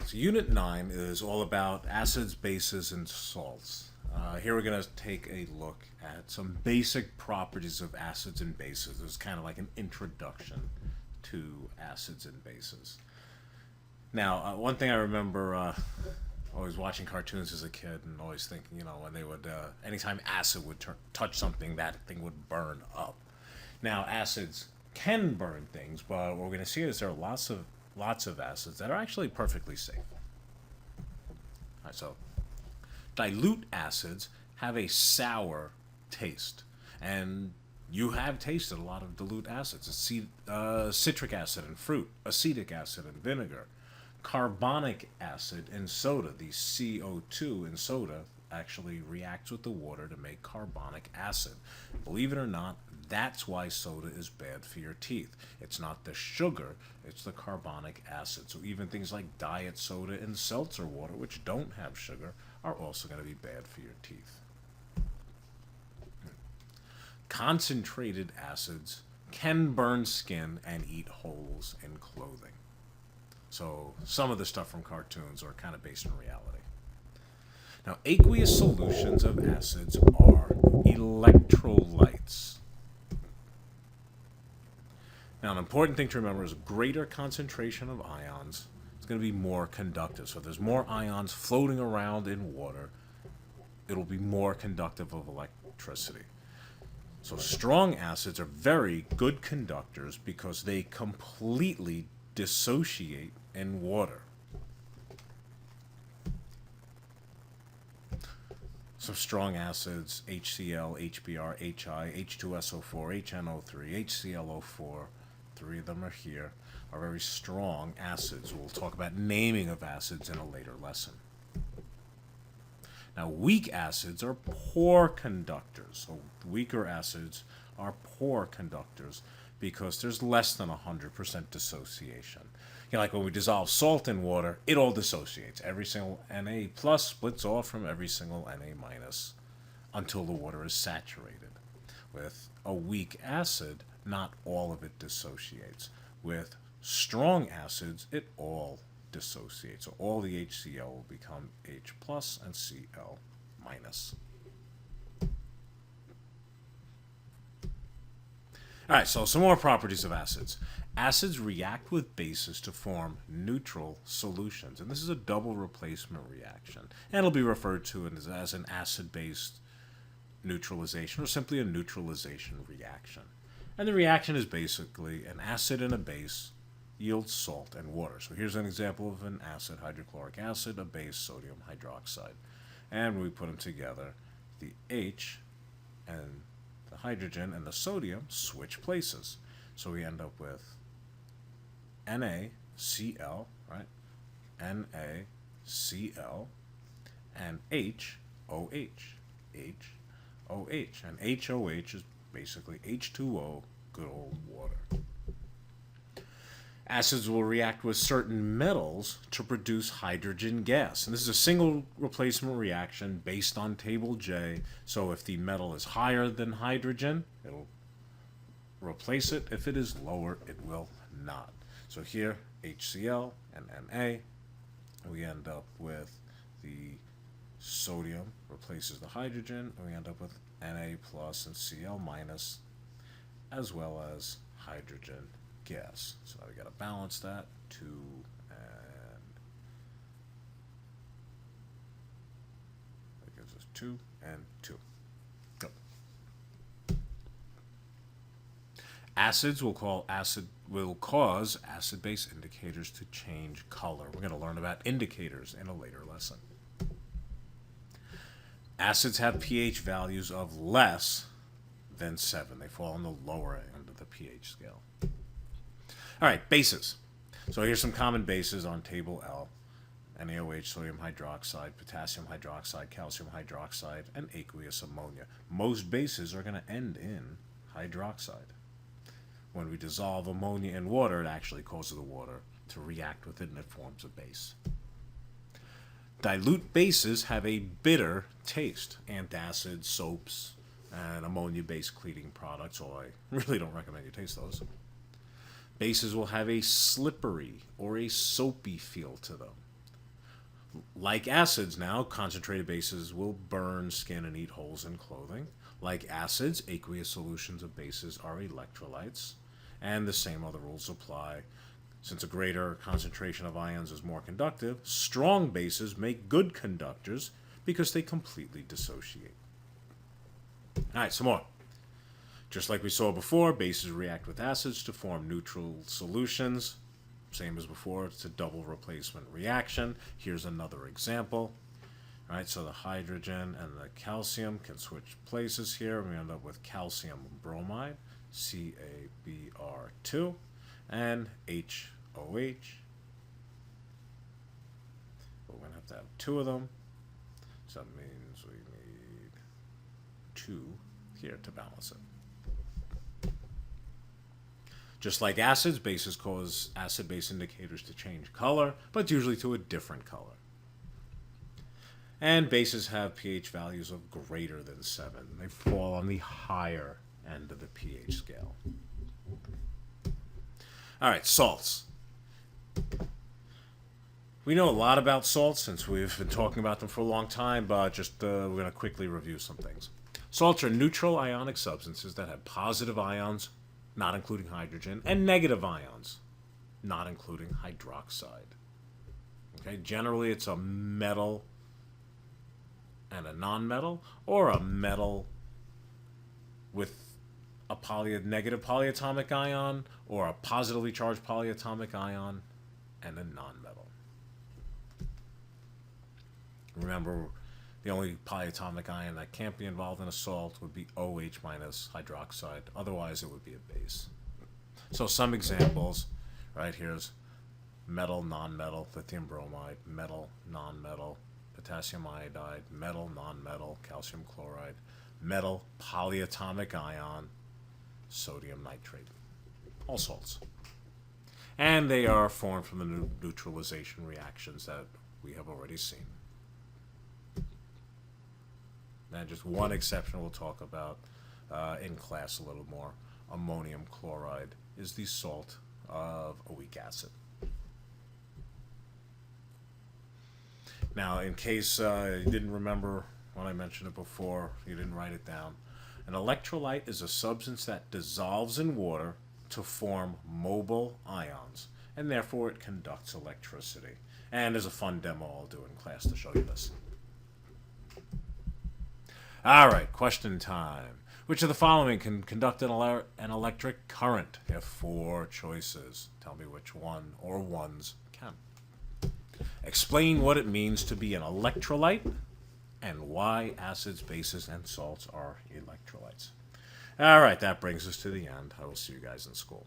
So Unit 9 is all about acids, bases, and salts. Here we're going to take a look at some basic properties of acids and bases. It's kind of like an introduction to acids and bases. Now, one thing I remember always watching cartoons as a kid and always thinking, when they would, anytime acid would touch something, that thing would burn up. Now, acids can burn things, but what we're going to see is there are lots of acids that are actually perfectly safe. All right, so dilute acids have a sour taste, and you have tasted a lot of dilute acids. Citric acid in fruit, acetic acid in vinegar, carbonic acid in soda. The CO2 in soda actually reacts with the water to make carbonic acid. Believe it or not, that's why soda is bad for your teeth. It's not the sugar, it's the carbonic acid. So even things like diet soda and seltzer water, which don't have sugar, are also going to be bad for your teeth. Concentrated acids can burn skin and eat holes in clothing. So some of the stuff from cartoons are kind of based in reality. Now, aqueous solutions of acids are electrolytes. Now, an important thing to remember is greater concentration of ions is going to be more conductive. So if there's more ions floating around in water, it'll be more conductive of electricity. So strong acids are very good conductors because they completely dissociate in water. Some strong acids, HCl, HBr, HI, H2SO4, HNO3, HClO4, three of them are here, are very strong acids. We'll talk about naming of acids in a later lesson. Now, weak acids are poor conductors. So weaker acids are poor conductors because there's less than 100% dissociation. Like when we dissolve salt in water, it all dissociates. Every single Na plus splits off from every single Na minus until the water is saturated. With a weak acid, not all of it dissociates. With strong acids, it all dissociates. So all the HCl will become H plus and Cl minus. All right, so some more properties of acids. Acids react with bases to form neutral solutions, and this is a double replacement reaction, and it'll be referred to as an acid-base neutralization or simply a neutralization reaction. And the reaction is basically an acid and a base yields salt and water. So here's an example of an acid, hydrochloric acid, a base, sodium hydroxide. And when we put them together, the H and the hydrogen and the sodium switch places. So we end up with NaCl, right? NaCl and HOH. HOH. And HOH is basically H2O, good old water. Acids will react with certain metals to produce hydrogen gas. And this is a single replacement reaction based on table J. So if the metal is higher than hydrogen, it'll replace it. If it is lower, it will not. So here, HCl and Na, we end up with the sodium replaces the hydrogen, and we end up with Na plus and Cl minus, as well as hydrogen gas. So now we got to balance that, 2 and that gives us 2 and 2. Go. Acids will cause acid-base indicators to change color. We're going to learn about indicators in a later lesson. Acids have pH values of less than 7. They fall on the lower end of the pH scale. All right, bases. So here's some common bases on table L. NaOH, sodium hydroxide, potassium hydroxide, calcium hydroxide, and aqueous ammonia. Most bases are going to end in hydroxide. When we dissolve ammonia in water, it actually causes the water to react with it and it forms a base. Dilute bases have a bitter taste. Antacids, soaps, and ammonia-based cleaning products, although I really don't recommend you taste those. Bases will have a slippery or a soapy feel to them. Like acids now, concentrated bases will burn skin and eat holes in clothing. Like acids, aqueous solutions of bases are electrolytes. And the same other rules apply. Since a greater concentration of ions is more conductive, strong bases make good conductors because they completely dissociate. All right, some more. Just like we saw before, bases react with acids to form neutral solutions. Same as before, it's a double replacement reaction. Here's another example. All right, so the hydrogen and the calcium can switch places here. We end up with calcium bromide, CaBr2, and HOH. We're going to have two of them. So that means we need two here to balance it. Just like acids, bases cause acid-base indicators to change color, but usually to a different color. And bases have pH values of greater than 7. They fall on the higher end of the pH scale. All right, salts. We know a lot about salts since we've been talking about them for a long time, but we're going to quickly review some things. Salts are neutral ionic substances that have positive ions, not including hydrogen, and negative ions, not including hydroxide. Okay, generally it's a metal and a nonmetal, or a metal with a negative polyatomic ion, or a positively charged polyatomic ion, and a nonmetal. Remember, the only polyatomic ion that can't be involved in a salt would be OH minus hydroxide. Otherwise, it would be a base. So some examples, right, here's metal, nonmetal, lithium bromide, metal, nonmetal, potassium iodide, metal, nonmetal, calcium chloride, metal, polyatomic ion, sodium nitrate. All salts. And they are formed from the neutralization reactions that we have already seen. And just one exception we'll talk about in class a little more. Ammonium chloride is the salt of a weak acid. Now, in case you didn't remember when I mentioned it before, you didn't write it down, an electrolyte is a substance that dissolves in water to form mobile ions, and therefore it conducts electricity. And there's a fun demo I'll do in class to show you this. All right, question time. Which of the following can conduct an electric current? You have 4 choices. Tell me which one or ones can. Explain what it means to be an electrolyte and why acids, bases, and salts are electrolytes. All right, that brings us to the end. I will see you guys in school.